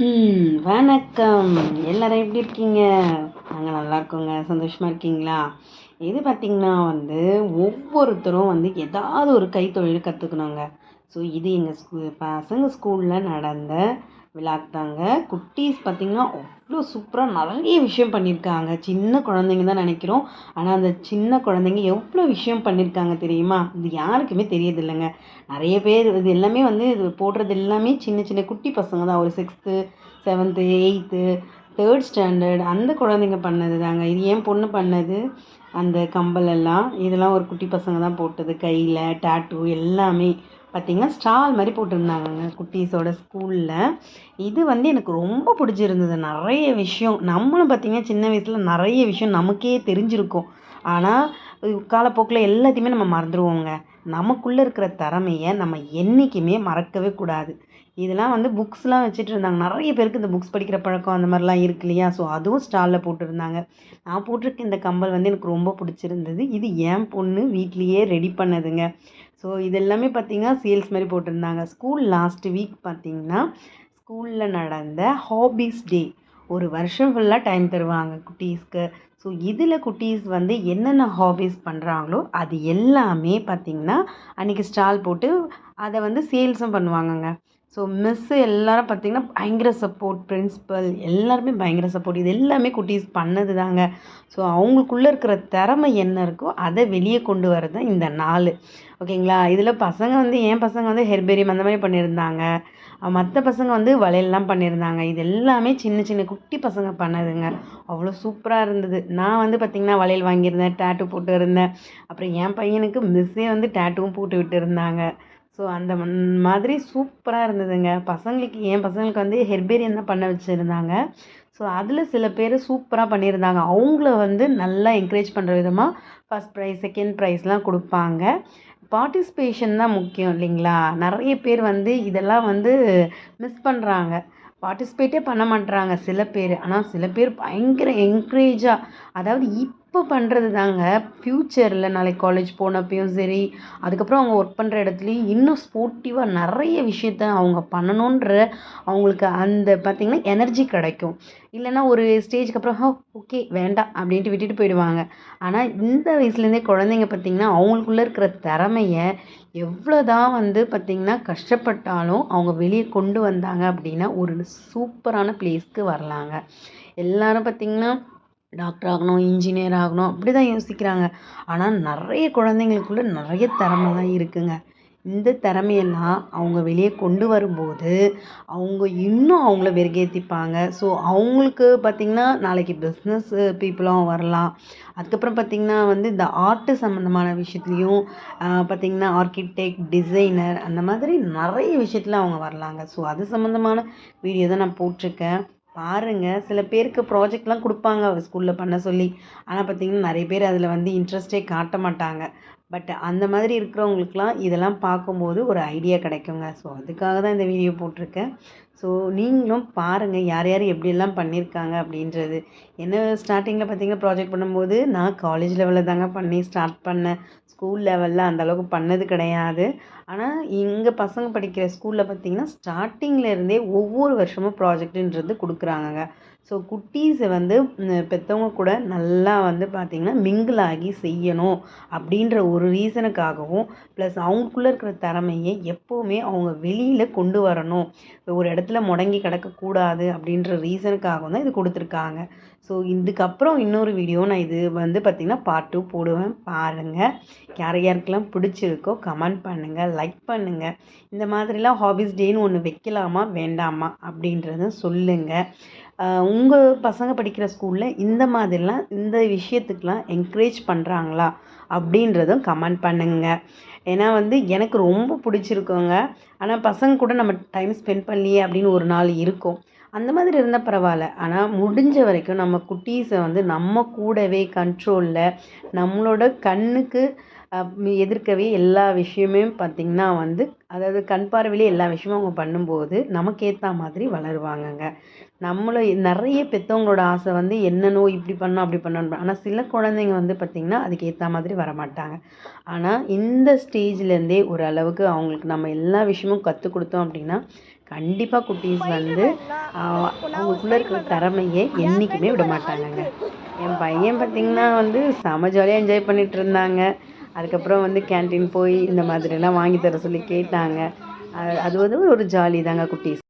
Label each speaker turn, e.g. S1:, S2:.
S1: வணக்கம். எல்லாரும் எப்படி இருக்கீங்க? நாங்கள் நல்லா இருக்கோங்க. சந்தோஷமாக இருக்கீங்களா? இது பார்த்திங்கன்னா ஒவ்வொருத்தரும் ஏதாவது ஒரு கைத்தொழில் கற்றுக்கணுங்க. ஸோ இது எங்கள் பசங்க ஸ்கூலில் நடந்த விழாக்கு தாங்க. குட்டீஸ் பார்த்திங்கன்னா அவ்வளோ சூப்பராக நிறைய விஷயம் பண்ணியிருக்காங்க. சின்ன குழந்தைங்க தான் நினைக்கிறோம். ஆனால் அந்த சின்ன குழந்தைங்க எவ்வளோ விஷயம் பண்ணியிருக்காங்க தெரியுமா? இது யாருக்குமே தெரியதில்லைங்க. நிறைய பேர் இது எல்லாமே இது போடுறது எல்லாமே சின்ன சின்ன குட்டி பசங்க தான். ஒரு 6th 7th 8th 3rd standard அந்த குழந்தைங்க பண்ணது தாங்க. இது என் பொண்ணு பண்ணது. அந்த கம்பல் எல்லாம் இதெல்லாம் ஒரு குட்டி பசங்க தான் போட்டது. கையில் டாட்டூ எல்லாமே பார்த்திங்கன்னா ஸ்டால் மாதிரி போட்டிருந்தாங்கங்க குட்டீஸோட ஸ்கூலில். இது எனக்கு ரொம்ப பிடிச்சிருந்தது. நிறைய விஷயம் நம்மளும் பார்த்திங்கன்னா சின்ன வயசில் நிறைய விஷயம் நமக்கே தெரிஞ்சிருக்கும். ஆனால் காலப்போக்கில் எல்லாத்தையுமே நம்ம மறந்துடுவோங்க. நமக்குள்ளே இருக்கிற திறமையை நம்ம என்றைக்குமே மறக்கவே கூடாது. இதெல்லாம் புக்ஸ்லாம் வச்சுட்டு இருந்தாங்க. நிறைய பேருக்கு இந்த புக்ஸ் படிக்கிற பழக்கம் அந்த மாதிரிலாம் இருக்கு இல்லையா? ஸோ அதுவும் ஸ்டாலில் போட்டிருந்தாங்க. நான் போட்டிருக்க இந்த கம்பல் எனக்கு ரொம்ப பிடிச்சிருந்தது. இது என் பொண்ணு வீட்லேயே ரெடி பண்ணதுங்க. ஸோ இது எல்லாமே பார்த்திங்கன்னா சேல்ஸ் மாதிரி போட்டிருந்தாங்க. ஸ்கூல் லாஸ்ட் வீக் பார்த்திங்கன்னா ஸ்கூலில் நடந்த ஹாபீஸ் டே. ஒரு வருஷம் ஃபுல்லாக டைம் தருவாங்க குட்டீஸ்க்கு. ஸோ இதில் குட்டீஸ் என்னென்ன ஹாபீஸ் பண்ணுறாங்களோ அது எல்லாமே பார்த்திங்கன்னா அன்றைக்கி ஸ்டால் போட்டு அதை சேல்ஸும் பண்ணுவாங்கங்க. ஸோ மிஸ்ஸு எல்லோரும் பார்த்திங்கன்னா பயங்கர சப்போர்ட். பிரின்ஸிபல் எல்லாருமே பயங்கர சப்போர்ட். இது எல்லாமே குட்டீஸ் பண்ணது தாங்க. ஸோ அவங்களுக்குள்ளே இருக்கிற திறமை என்ன இருக்கோ அதை வெளியே கொண்டு வரது தான் இந்த நாள். ஓகேங்களா? இதில் பசங்க என் பசங்க ஹெர்பேரியம் அந்த மாதிரி பண்ணியிருந்தாங்க. மற்ற பசங்க வளையல்லாம் பண்ணியிருந்தாங்க. இது எல்லாமே சின்ன சின்ன குட்டி பசங்க பண்ணதுங்க. அவ்வளோ சூப்பராக இருந்தது. நான் பார்த்திங்கன்னா வளையல் வாங்கியிருந்தேன், டேட்டூ போட்டு இருந்தேன். அப்புறம் என் பையனுக்கு மிஸ்ஸே டேட்டூவும் போட்டு விட்டு இருந்தாங்க. ஸோ அந்த மாதிரி சூப்பராக இருந்ததுங்க. என் பசங்களுக்கு ஹெர்பேரியம் தான் பண்ண வச்சுருந்தாங்க. ஸோ அதில் சில பேர் சூப்பராக பண்ணியிருந்தாங்க. அவங்கள நல்லா என்கரேஜ் பண்ணுற விதமாக ஃபஸ்ட் ப்ரைஸ், செகண்ட் ப்ரைஸ்லாம் கொடுப்பாங்க. பார்ட்டிசிபேஷன் தான் முக்கியம் இல்லைங்களா? நிறைய பேர் இதெல்லாம் மிஸ் பண்ணுறாங்க. பார்ட்டிசிபேட்டே பண்ண மாட்றாங்க சில பேர். ஆனால் சில பேர் பயங்கர என்கரேஜாக, அதாவது இப்போ பண்ணுறது தாங்க ஃப்யூச்சரில் நாளைக்கு காலேஜ் போனப்பையும் சரி, அதுக்கப்புறம் அவங்க ஒர்க் பண்ணுற இடத்துலையும் இன்னும் ஸ்போர்ட்டிவாக நிறைய விஷயத்த அவங்க பண்ணணுன்ற அவங்களுக்கு பார்த்திங்கன்னா எனர்ஜி கிடைக்கும். இல்லைன்னா ஒரு ஸ்டேஜுக்கு அப்புறம் ஓகே வேண்டாம் அப்படின்ட்டு விட்டுட்டு போயிடுவாங்க. ஆனால் இந்த வயசுலேருந்தே குழந்தைங்க பார்த்திங்கன்னா அவங்களுக்குள்ளே இருக்கிற திறமையை எவ்வளோ தான் பார்த்திங்கன்னா கஷ்டப்பட்டாலும் அவங்க வெளியே கொண்டு வந்தாங்க அப்படின்னா ஒரு சூப்பரான பிளேஸ்க்கு வரலாங்க. எல்லோரும் பார்த்திங்கன்னா டாக்டர் ஆகணும், இன்ஜினியர் ஆகணும் அப்படி தான் யோசிக்கிறாங்க. ஆனால் நிறைய குழந்தைங்களுக்குள்ள நிறைய திறமை தான் இருக்குங்க. இந்த திறமையெல்லாம் அவங்க வெளியே கொண்டு வரும்போது அவங்க இன்னும் அவங்கள மெருகேற்றிப்பாங்க. ஸோ அவங்களுக்கு பார்த்திங்கன்னா நாளைக்கு பிஸ்னஸ் பீப்புளாகவும் வரலாம். அதுக்கப்புறம் பார்த்திங்கன்னா இந்த ஆர்ட்டு சம்மந்தமான விஷயத்துலையும் பார்த்திங்கன்னா ஆர்கிடெக்ட், டிசைனர் அந்த மாதிரி நிறைய விஷயத்தில் அவங்க வரலாங்க. ஸோ அது சம்மந்தமான வீடியோ தான் நான் போட்டிருக்கேன். பாருங்கள். சில பேருக்கு ப்ராஜெக்ட்லாம் கொடுப்பாங்க ஸ்கூலில் பண்ண சொல்லி. ஆனால் பார்த்திங்கன்னா நிறைய பேர் அதில் இன்ட்ரெஸ்ட்டே காட்ட மாட்டாங்க. பட் அந்த மாதிரி இருக்கிறவங்களுக்குலாம் இதெல்லாம் பார்க்கும்போது ஒரு ஐடியா கிடைக்குங்க. ஸோ அதுக்காக தான் இந்த வீடியோ போட்டிருக்கேன். ஸோ நீங்களும் பாருங்கள் யார் யார் எப்படியெல்லாம் பண்ணியிருக்காங்க அப்படின்றது. என்ன ஸ்டார்டிங்கில் பார்த்திங்கன்னா ப்ராஜெக்ட் பண்ணும்போது நான் காலேஜ் லெவலில் தாங்க பண்ணி ஸ்டார்ட் பண்ணேன். ஸ்கூல் லெவலில் அந்தளவுக்கு பண்ணது கிடையாது. ஆனால் எங்கள் பசங்க படிக்கிற ஸ்கூலில் பார்த்திங்கன்னா ஸ்டார்டிங்லேருந்தே ஒவ்வொரு வருஷமும் ப்ராஜெக்ட்டுன்றது கொடுக்குறாங்கங்க. ஸோ குட்டீஸை பெற்றவங்க கூட நல்லா பார்த்திங்கன்னா மிங்கிள் ஆகி செய்யணும் அப்படின்ற ஒரு ரீசனுக்காகவும், ப்ளஸ் அவங்களுக்குள்ளே இருக்கிற திறமையை எப்போவுமே அவங்க வெளியில் கொண்டு வரணும், ஒரு இடத்துல முடங்கி கிடக்கக்கூடாது அப்படின்ற ரீசனுக்காகவும் தான் இது கொடுத்துருக்காங்க. ஸோ இதுக்கப்புறம் இன்னொரு வீடியோ நான் இது பார்த்திங்கன்னா பார்ட் 2 போடுவேன். பாருங்கள். யார் யாருக்கெல்லாம் பிடிச்சிருக்கோ கமெண்ட் பண்ணுங்கள், லைக் பண்ணுங்கள். இந்த மாதிரிலாம் ஹாபீஸ் டேன்னு ஒன்று வைக்கலாமா வேண்டாமா அப்படின்றத சொல்லுங்கள். உங்கள் பசங்க படிக்கிற ஸ்கூலில் இந்த மாதிரிலாம் இந்த விஷயத்துக்கெலாம் என்கரேஜ் பண்ணுறாங்களா அப்படின்றதும் கமெண்ட் பண்ணுங்க. ஏன்னா எனக்கு ரொம்ப பிடிச்சிருக்குங்க. ஆனால் பசங்க கூட நம்ம டைம் ஸ்பெண்ட் பண்ணலையே அப்படின்னு ஒரு நாள் இருக்கும். அந்த மாதிரி இருந்தால் பரவாயில்ல. ஆனால் முடிஞ்ச வரைக்கும் நம்ம குட்டீஸை நம்ம கூடவே கண்ட்ரோலில் நம்மளோட கண்ணுக்கு எதிர்க்கவே எல்லா விஷயமே பார்த்திங்கன்னா அதாவது கண் பார்வையிலே எல்லா விஷயமும் அவங்க பண்ணும்போது நமக்கு ஏற்ற மாதிரி வளருவாங்கங்க. நம்மளை நிறைய பெற்றவங்களோட ஆசை என்னென்னோ இப்படி பண்ணோம் அப்படி பண்ணணும். ஆனால் சில குழந்தைங்க பார்த்திங்கன்னா அதுக்கு ஏற்ற மாதிரி வரமாட்டாங்க. ஆனால் இந்த ஸ்டேஜ்லேருந்தே ஓரளவுக்கு அவங்களுக்கு நம்ம எல்லா விஷயமும் கற்றுக் கொடுத்தோம் அப்படின்னா கண்டிப்பாக குட்டீஸ் வந்து அவங்களுக்குள்ளே இருக்கிற திறமையை என்றைக்குமே விட மாட்டாங்கங்க. என் பையன் பார்த்திங்கன்னா வந்து செம ஜாலியாக என்ஜாய் பண்ணிகிட்டு இருந்தாங்க. அதுக்கப்புறம் வந்து கேன்டீன் போய் இந்த மாதிரிலாம் வாங்கி தர சொல்லி கேட்டாங்க. அது வந்து ஒரு ஜாலி தாங்க குட்டீஸ்.